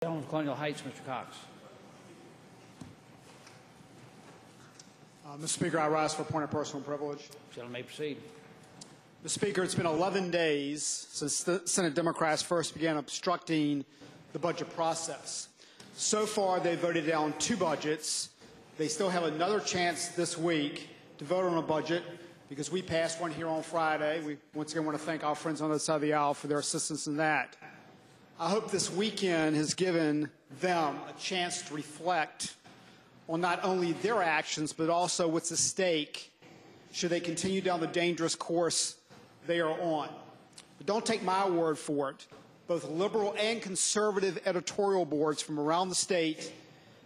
Gentleman from Colonial Heights, Mr. Cox. Mr. Speaker, I rise for a point of personal privilege. Gentleman may proceed. Mr. Speaker, it's been 11 days since the Senate Democrats first began obstructing the budget process. So far, they voted down 2 budgets. They still have another chance this week to vote on a budget because we passed one here on Friday. We once again want to thank our friends on the other side of the aisle for their assistance in that. I hope this weekend has given them a chance to reflect on not only their actions, but also what's at stake should they continue down the dangerous course they are on. But don't take my word for it. Both liberal and conservative editorial boards from around the state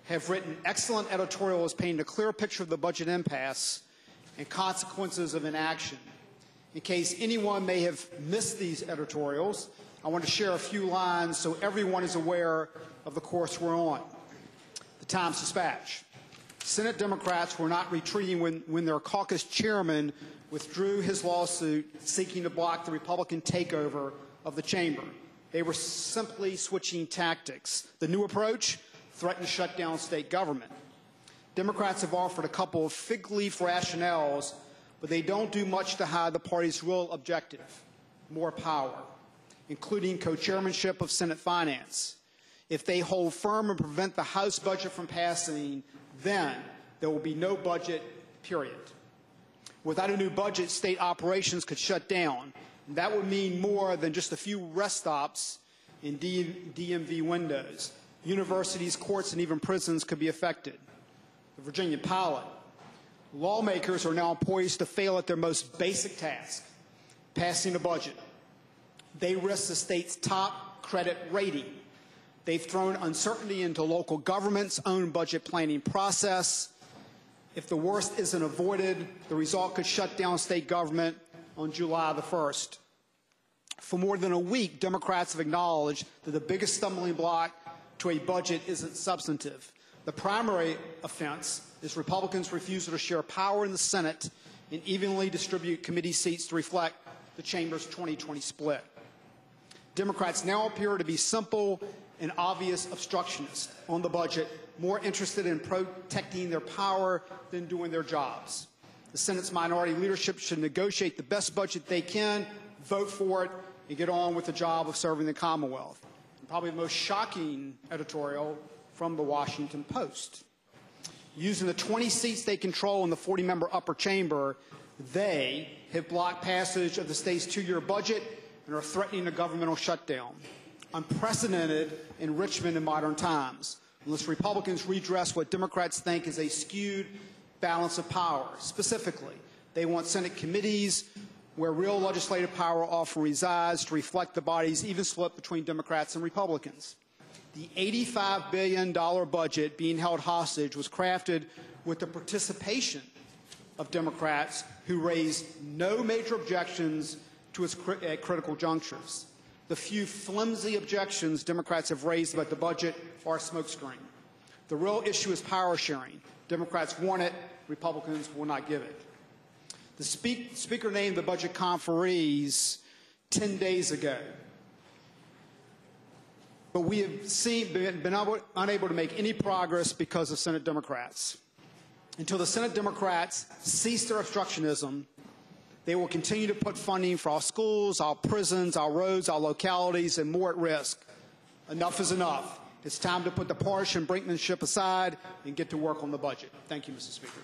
have written excellent editorials painting a clear picture of the budget impasse and consequences of inaction. In case anyone may have missed these editorials, I want to share a few lines so everyone is aware of the course we're on. The Times-Dispatch. Senate Democrats were not retreating when their caucus chairman withdrew his lawsuit seeking to block the Republican takeover of the chamber. They were simply switching tactics. The new approach threatened to shut down state government. Democrats have offered a couple of fig leaf rationales, but they don't do much to hide the party's real objective, more power, including co-chairmanship of Senate Finance. If they hold firm and prevent the House budget from passing, then there will be no budget, period. Without a new budget, state operations could shut down. And that would mean more than just a few rest stops in DMV windows. Universities, courts, and even prisons could be affected. The Virginia Pilot. Lawmakers are now poised to fail at their most basic task, passing a budget. They risk the state's top credit rating. They've thrown uncertainty into local government's own budget planning process. If the worst isn't avoided, the result could shut down state government on July the 1st. For more than a week, Democrats have acknowledged that the biggest stumbling block to a budget isn't substantive. The primary offense is Republicans' refusal to share power in the Senate and evenly distribute committee seats to reflect the chamber's 2020 split. Democrats now appear to be simple and obvious obstructionists on the budget, more interested in protecting their power than doing their jobs. The Senate's minority leadership should negotiate the best budget they can, vote for it, and get on with the job of serving the Commonwealth. And probably the most shocking editorial from the Washington Post. Using the 20 seats they control in the 40-member upper chamber, they have blocked passage of the state's 2-year budget and are threatening a governmental shutdown. Unprecedented enrichment in modern times, unless Republicans redress what Democrats think is a skewed balance of power. Specifically, they want Senate committees where real legislative power often resides to reflect the body's even split between Democrats and Republicans. The $85 billion budget being held hostage was crafted with the participation of Democrats who raised no major objections to its critical junctures. The few flimsy objections Democrats have raised about the budget are a smokescreen. The real issue is power sharing. Democrats want it, Republicans will not give it. The Speaker named the budget conferees 10 days ago. But we have been unable to make any progress because of Senate Democrats. Until the Senate Democrats cease their obstructionism, they will continue to put funding for our schools, our prisons, our roads, our localities, and more at risk. Enough is enough. It's time to put the partisan brinkmanship aside and get to work on the budget. Thank you, Mr. Speaker.